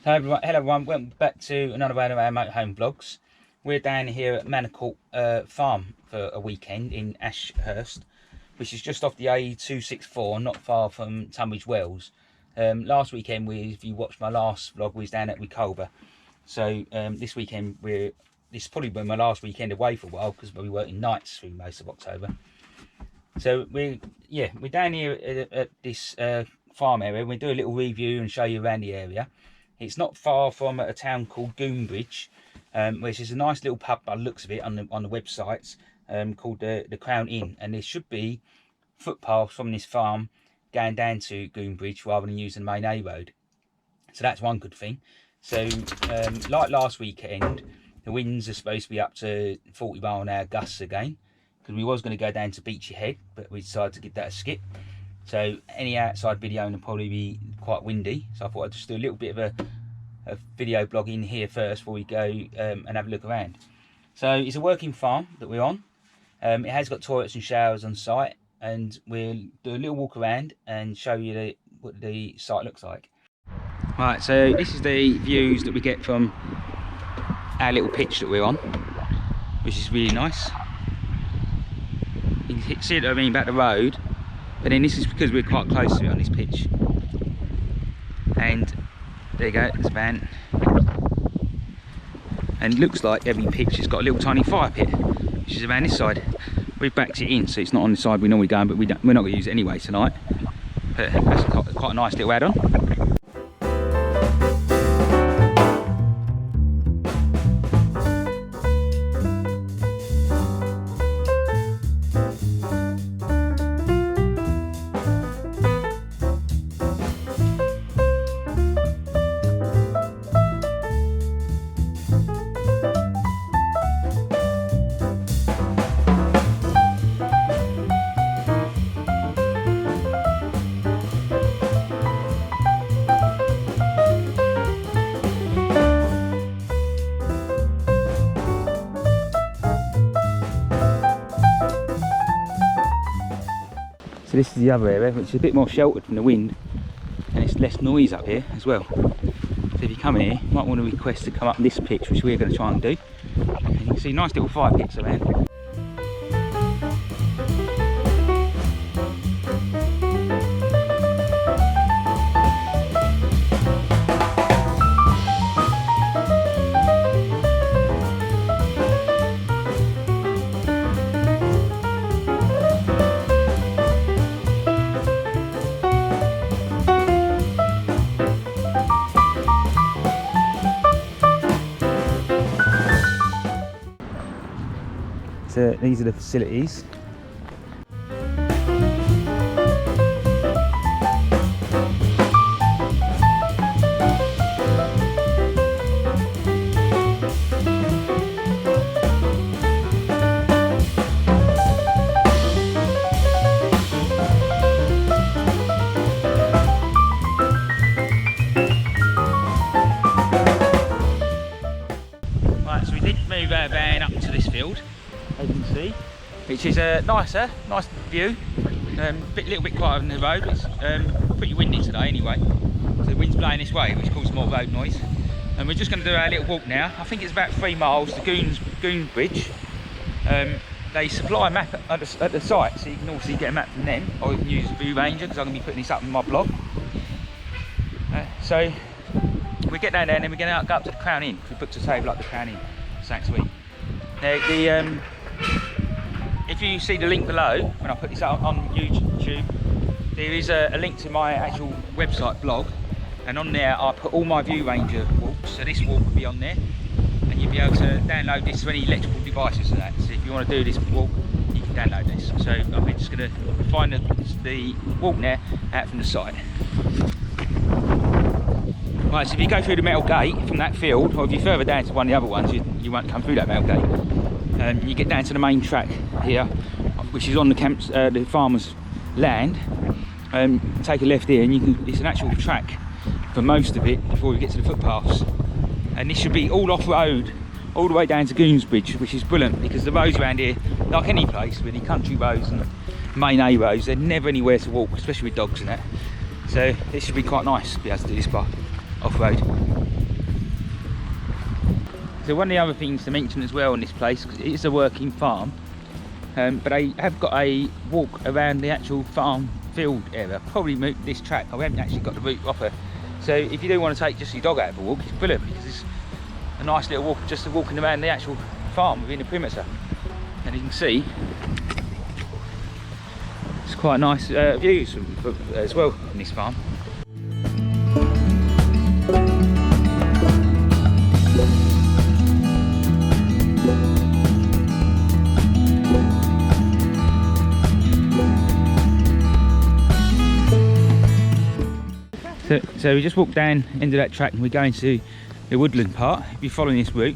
Hello everyone, welcome back to another one of our motorhome vlogs. We're down here at Manor farm for a weekend in Ashurst, which is just off the A264, not far from Tunbridge Wells. Last weekend, if you watched my last vlog, we was down at Reculver. So this weekend, this has probably been my last weekend away for a while because we'll be working nights through most of October. So we're down here at this farm area. We'll do a little review and show you around the area. It's not far from a town called Goombridge, which is a nice little pub by the looks of it on the websites, called the Crown Inn. And there should be footpaths from this farm going down to Goombridge rather than using the main A road. So that's one good thing. So like last weekend, the winds are supposed to be up to 40-mile-an-hour gusts again, because we was going to go down to Beachy Head, but we decided to give that a skip. So any outside video will probably be quite windy, so I thought I'd just do a little bit of a video blog in here first before we go and have a look around. So it's a working farm that we're on. It has got toilets and showers on site, and we'll do a little walk around and show you what the site looks like. Right, so this is the views that we get from our little pitch that we're on, which is really nice. You can see it, I mean, back the road. But then this is because we're quite close to it on this pitch. And there you go, it's a van. And it looks like every pitch has got a little tiny fire pit, which is around this side. We've backed it in, so it's not on the side we normally go on, but we're not going to use it anyway tonight. But that's quite a nice little add-on. So this is the other area, which is a bit more sheltered from the wind, and it's less noise up here as well. So if you come here, you might want to request to come up this pitch, which we're going to try and do. And you can see nice little fire pits around. So these are the facilities. Right, so we did move our van up to this field, as you can see, which is a nice view. Little bit quieter than the road. It's pretty windy today anyway, so the wind's blowing this way, which causes more road noise. And we're just going to do our little walk now. I think it's about 3 miles to Goombridge. They supply a map at the site, so you can obviously get a map from them, or you can use View Ranger, because I'm going to be putting this up in my blog. So we get down there and then we're going to go up to the Crown Inn. We booked a table up the Crown Inn next week. Now, if you see the link below, when I put this up on YouTube, there is a link to my actual website blog, and on there I put all my View Ranger walks, so this walk will be on there, and you'll be able to download this to any electrical devices and that. So if you want to do this walk, you can download this. So I'm just going to find the walk there out from the site. Right, so if you go through the metal gate from that field, or if you're further down to one of the other ones, you won't come through that metal gate. You get down to the main track here, which is on the farmer's land. Take a left here, and it's an actual track for most of it before we get to the footpaths. And this should be all off-road, all the way down to Goombridge, which is brilliant because the roads around here, like any place, really, country roads and main A roads, they're never anywhere to walk, especially with dogs and that. So this should be quite nice to be able to do this bar off-road. So one of the other things to mention as well in this place, because it is a working farm, but they have got a walk around the actual farm field area. Probably moved this track. I haven't actually got the route proper. So if you do want to take just your dog out for a walk, it's brilliant, because it's a nice little walk, just walking around the actual farm within the perimeter. And you can see it's quite nice views as well in this farm. So we just walked down into that track and we're going to the woodland part. If you're following this route,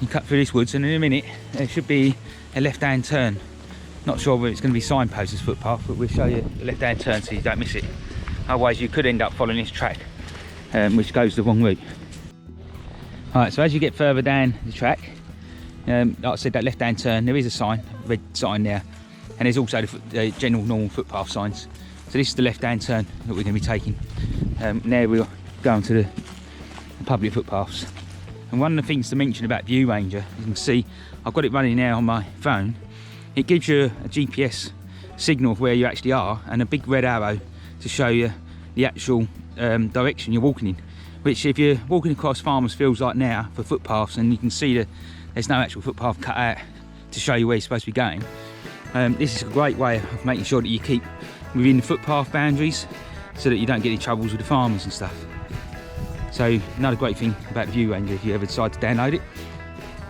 you cut through this woods, and in a minute there should be a left-hand turn. Not sure whether it's going to be signposted as footpath, but we'll show you the left-hand turn so you don't miss it. Otherwise you could end up following this track, which goes the wrong route. Alright, so as you get further down the track, like I said, that left-hand turn, there is a sign, a red sign there, and there's also the general normal footpath signs. So this is the left-hand turn that we're going to be taking. Now we're going to the public footpaths. And one of the things to mention about View Ranger, you can see I've got it running now on my phone. It gives you a GPS signal of where you actually are, and a big red arrow to show you the actual direction you're walking in. Which, if you're walking across farmers' fields like now for footpaths, and you can see that there's no actual footpath cut out to show you where you're supposed to be going, this is a great way of making sure that you keep within the footpath boundaries, so that you don't get any troubles with the farmers and stuff. So another great thing about the View Ranger, if you ever decide to download it.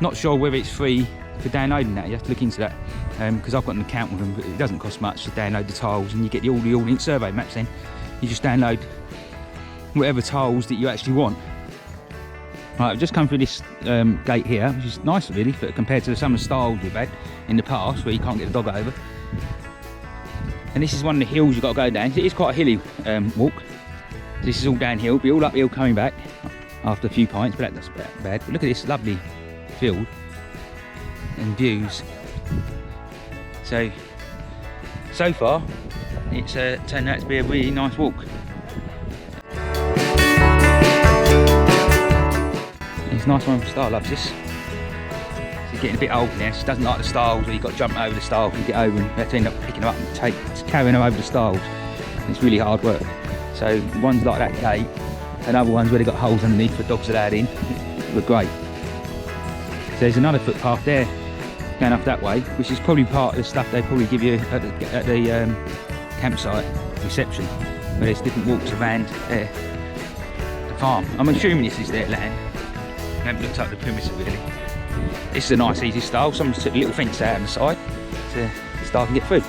Not sure whether it's free for downloading that, you have to look into that, because I've got an account with them, but it doesn't cost much to download the tiles, and you get all the audience survey maps. Then you just download whatever tiles that you actually want. Right, I've just come through this gate here, which is nice really, compared to some of the styles we've had in the past where you can't get the dog over. And this is one of the hills you've got to go down. It is quite a hilly walk. This is all downhill, be all uphill coming back after a few pints, but that's bad. But look at this lovely field and views. So far, it's turned out to be a really nice walk. It's a nice one for Star loves this. She's getting a bit old now. She doesn't like the stiles where you've got to jump over the stiles and get over, and you have to end up picking her up and carrying her over the stiles. It's really hard work. So ones like that gate, and other ones where they've got holes underneath for dogs allowed in, look great. So there's another footpath there going up that way, which is probably part of the stuff they probably give you at the campsite reception, where there's different walks around the farm. I'm assuming this is their land. I haven't looked up the perimeter really. This is a nice easy stile. Someone's took a little fence out on the side to start and get through.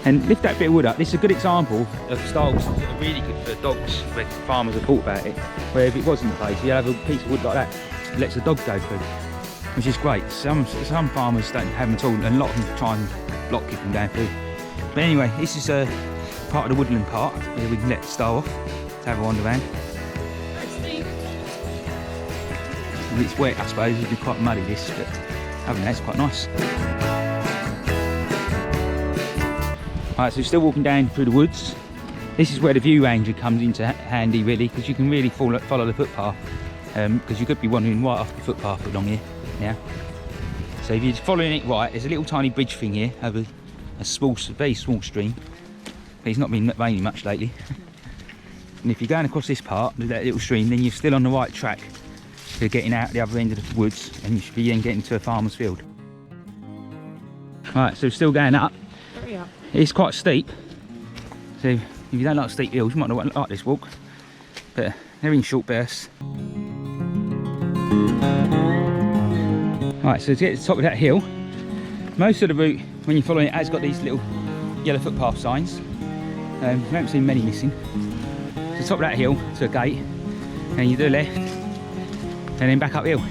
And lift that bit of wood up. This is a good example of stiles that are really good for dogs, where farmers have thought about it. Where if it wasn't the place, you'd have a piece of wood like that that lets the dog go through, which is great. Some farmers don't have them at all, and a lot of them try and block it from going through. But anyway, this is a part of the woodland part where we can let the stile off to have a wander around. It's wet, I suppose. It'd be quite muddy this, but other than that, it's quite nice. Alright, so we're still walking down through the woods. This is where the View Ranger comes into handy really, because you can really follow the footpath, because you could be wandering right off the footpath along here now. So if you're following it right, there's a little tiny bridge thing here over a very small stream, but it's not been raining much lately. And if you're going across this part, that little stream, then you're still on the right track for getting out the other end of the woods, and you should be then getting to a farmer's field. Right, so still going up. Yeah. It's quite steep, so if you don't like steep hills, you might not like this walk, but they're in short bursts. Right, so to get to the top of that hill, most of the route, when you're following it, has got these little yellow footpath signs. We haven't seen many missing. To the top of that hill, to a gate, and you do left, and then back uphill.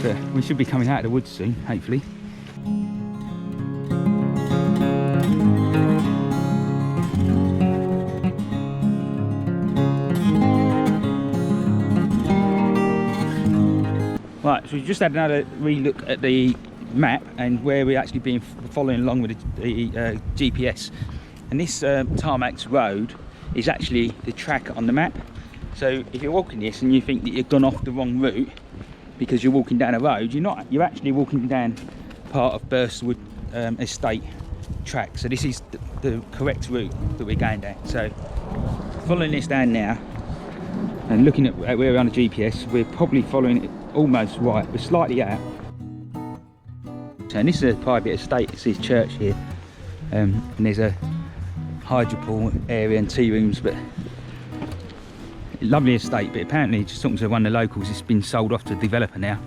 But we should be coming out of the woods soon, hopefully. Right, so we just had another re-look at the map and where we're actually been following along with the GPS. And this Tarmac road is actually the track on the map. So if you're walking this and you think that you've gone off the wrong route because you're walking down a road, you're not. You're actually walking down part of Burstwood Estate track. So this is the correct route that we're going down. So following this down now and looking at where we're on the GPS, we're probably following it almost right. We're slightly out. And this is a private estate. It's this church here, and there's a hydropool area and tea rooms, but lovely estate. But apparently, just talking to one of the locals, it's been sold off to a developer now.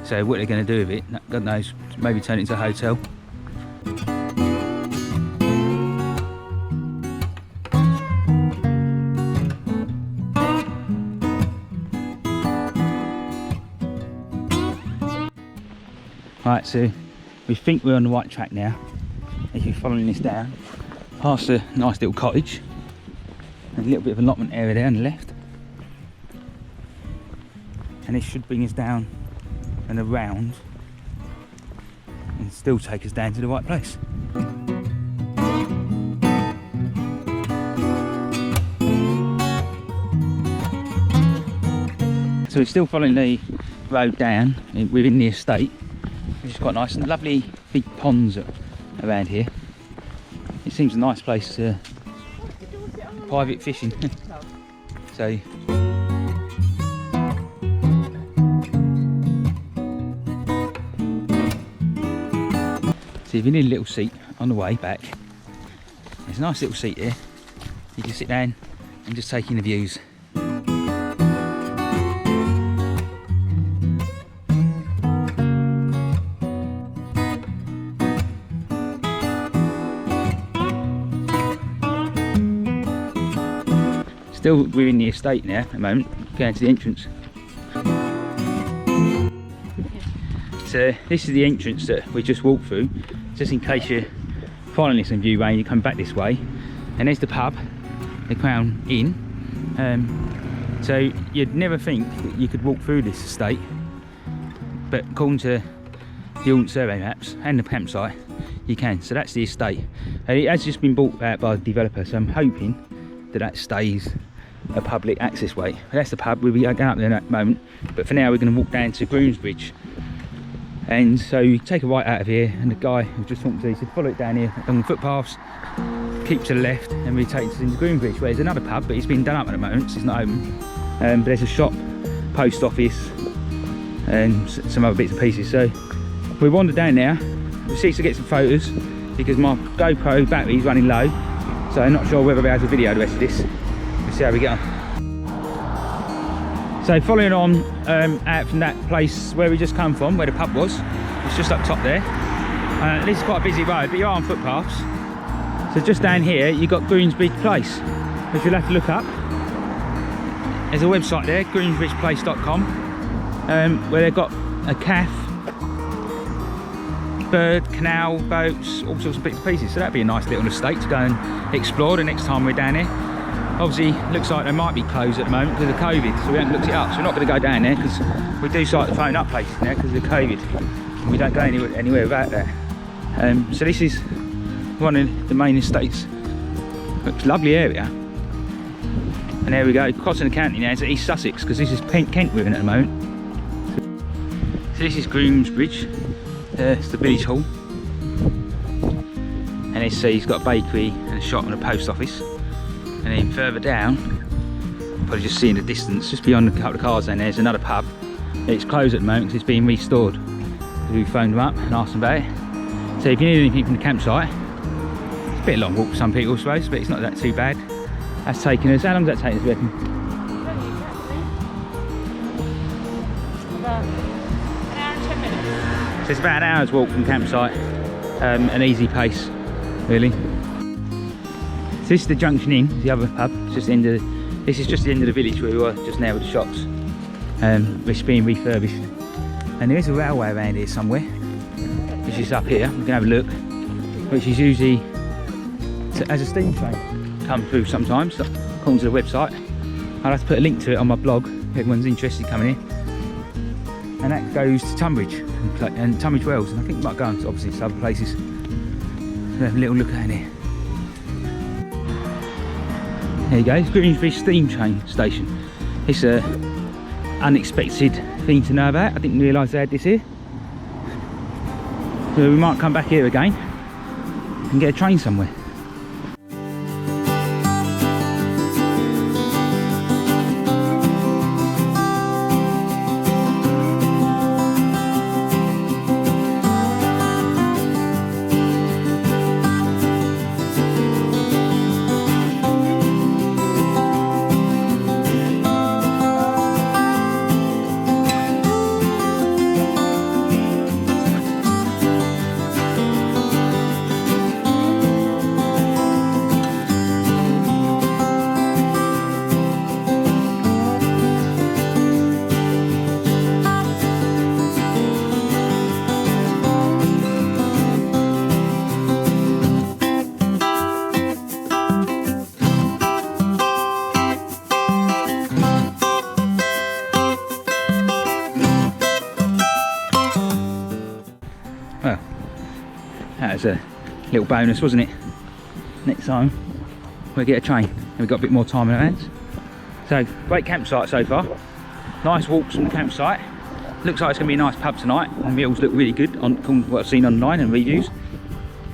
So what they're going to do with it, God knows, maybe turn it into a hotel. Right, so we think we're on the right track now. If you're following this down, past a nice little cottage, and a little bit of allotment area there on the left, and it should bring us down and around, and still take us down to the right place. So we're still following the road down within the estate, which is quite nice, and lovely big ponds around here. It seems a nice place to private fishing. So if you need a little seat on the way back, there's a nice little seat here. You can sit down and just take in the views. Still, we're in the estate now at the moment, going to the entrance. So this is the entrance that we just walked through, just in case you're following this on Viewway and you come back this way. And there's the pub, the Crown Inn. So you'd never think that you could walk through this estate, but according to the Ordnance Survey maps and the campsite, you can. So that's the estate. It has just been bought out by the developer, so I'm hoping that that stays a public access way. That's the pub. We'll be going up there in that moment, but for now we're going to walk down to Groomsbridge. And so you take a right out of here, and the guy who just talked to, he said follow it down here along the footpaths, keep to the left, and we take us into Groomsbridge, where there's another pub, but it's been done up at the moment, so it's not open. But there's a shop, post office, and some other bits and pieces. So we wander down now. We cease to get some photos because my GoPro battery is running low, so I'm not sure whether I'll be able to video the rest of this. We'll see how we get on. So following on out from that place where we just come from, where the pub was, it's just up top there. This is quite a busy road, but you are on footpaths. So just down here you've got Groomsbridge Place, which you'll have to look up. There's a website there, groomsbridgeplace.com, where they've got a cafe, bird, canal, boats, all sorts of bits and pieces. So that'd be a nice little estate to go and explore the next time we're down here. Obviously, looks like they might be closed at the moment because of COVID, so we haven't looked it up. So we're not going to go down there because we do start to phone up places now because of the COVID. And we don't go anywhere without that. So this is one of the main estates. It's a lovely area. And there we go, crossing the county now to East Sussex, because this is Kent we're in at the moment. So this is Groomsbridge. It's the village hall. And as you see, he's got a bakery and a shop and a post office. And then further down, probably just see in the distance, just beyond a couple of cars down there's another pub. It's closed at the moment because it's being restored. We phoned them up and asked them about it. So if you need anything from the campsite, it's a bit of a long walk for some people I suppose, but it's not that too bad. That's taken us, how long does that take us, reckon? About an hour and 10 minutes. So it's about an hour's walk from the campsite, an easy pace, really. So this is the Junction Inn, the other pub. It's just the end of this is just the end of the village where we were just now with the shops. Which is being refurbished. And there is a railway around here somewhere, which is up here. We can have a look. Which is usually as a steam train come through sometimes, according to the website. I'll have to put a link to it on my blog if everyone's interested in coming here. And that goes to Tunbridge and Tunbridge Wells, and I think it might go on to obviously to other places. We'll have a little look at here. There you go, it's Groomsbridge steam train station. It's a unexpected thing to know about. I didn't realise they had this here. So we might come back here again and get a train somewhere. Well, that was a little bonus, wasn't it? Next time we'll get a train and we've got a bit more time in our hands. So, great campsite so far. Nice walks from the campsite. Looks like it's going to be a nice pub tonight. The meals look really good on what I've seen online and reviews.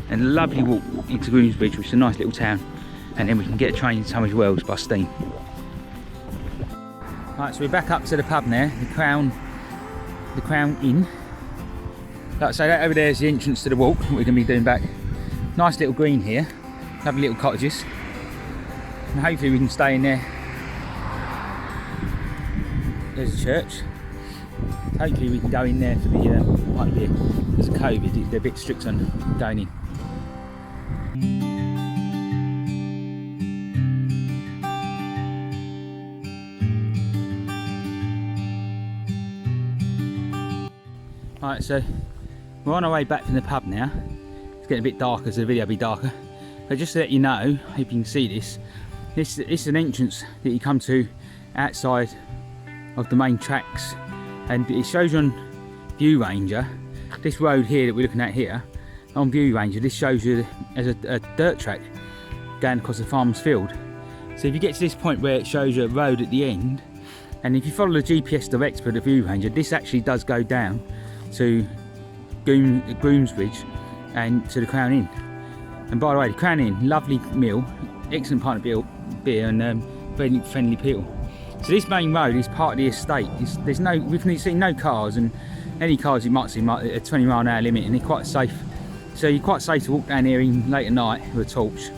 And a lovely walk into Groomsbridge, which is a nice little town. And then we can get a train to Tunbridge Wells by steam. Right, so we're back up to the pub now, the Crown Inn. Like I say, that over there is the entrance to the walk we're going to be doing back. Nice little green here, lovely little cottages. And hopefully we can stay in there. There's a church. Hopefully we can go in there for the pint of beer. Because of COVID, they're a bit strict on going in. Right, so we're on our way back from the pub now. It's getting a bit darker, so the video will be darker. But just to let you know, I hope you can see this. This is an entrance that you come to outside of the main tracks, and it shows you on View Ranger. This road here that we're looking at here, on View Ranger, this shows you as a dirt track going across the farmer's field. So if you get to this point where it shows you a road at the end, and if you follow the GPS direct for the View Ranger, this actually does go down to Groomsbridge and to the Crown Inn. And by the way, the Crown Inn, lovely meal, excellent pint of beer and very friendly people. So this main road is part of the estate. We've seen no cars, and any cars you might see might a 20-mile-an-hour limit, and they're quite safe. So you're quite safe to walk down here even late at night with a torch.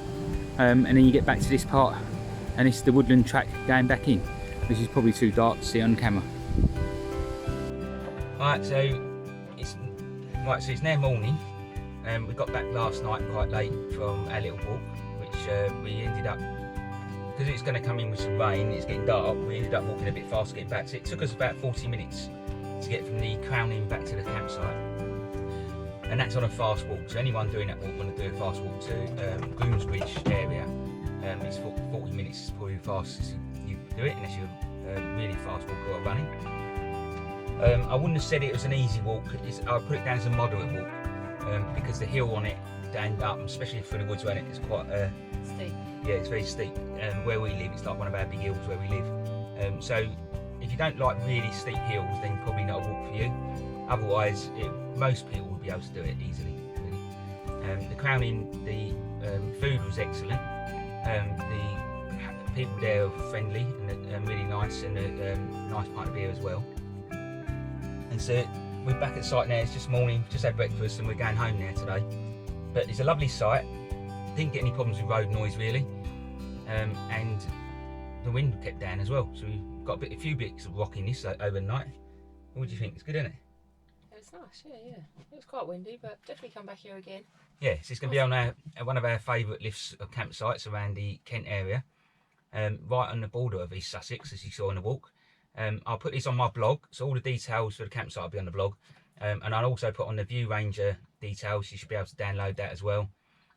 And then you get back to this part, and it's the woodland track going back in, which is probably too dark to see on camera. Right, so it's now morning. We got back last night quite late from our little walk, which we ended up, because it's going to come in with some rain, it's getting dark, we ended up walking a bit faster getting back. So it took us about 40 minutes to get from the Crown Inn back to the campsite. And that's on a fast walk, so anyone doing that walk want to do a fast walk to Groomsbridge area. It's 40 minutes is probably the fastest you can do it, unless you're really fast walk or running. I wouldn't have said it was an easy walk. I'll put it down as a moderate walk, because the hill on it down up, especially through the woods around it, is quite Steep. yeah, it's very steep. Where we live, it's like one of our big hills where we live. So if you don't like really steep hills, then probably not a walk for you. Otherwise, most people will be able to do it easily. Really. The Crown Inn, the food was excellent. The people there are friendly and really nice, and a nice pint of beer as well. And so we're back at site now. It's just morning, just had breakfast, and we're going home now today. But it's a lovely site. Didn't get any problems with road noise really, and the wind kept down as well. So we got a few bits of rockiness overnight. What do you think? It's good, isn't it? It's nice, yeah. It was quite windy, but definitely come back here again. Yeah, so it's going to be on one of our favourite lifts of campsites around the Kent area, right on the border of East Sussex, as you saw in the walk. I'll put this on my blog, so all the details for the campsite will be on the blog, and I'll also put on the View Ranger details. You should be able to download that as well,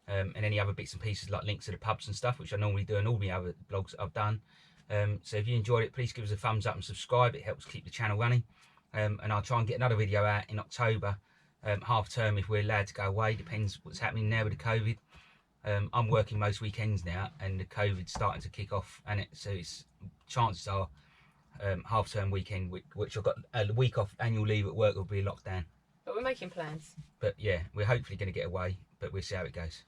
and any other bits and pieces like links to the pubs and stuff, which I normally do in all the other blogs that I've done. So if you enjoyed it, please give us a thumbs up and subscribe. It helps keep the channel running, and I'll try and get another video out in October, half term, if we're allowed to go away. Depends what's happening now with the COVID. I'm working most weekends now, and the COVID's starting to kick off, and so chances are half-term weekend, which I've got a week off annual leave at work, will be locked down. But we're making plans. But yeah, we're hopefully going to get away, but we'll see how it goes.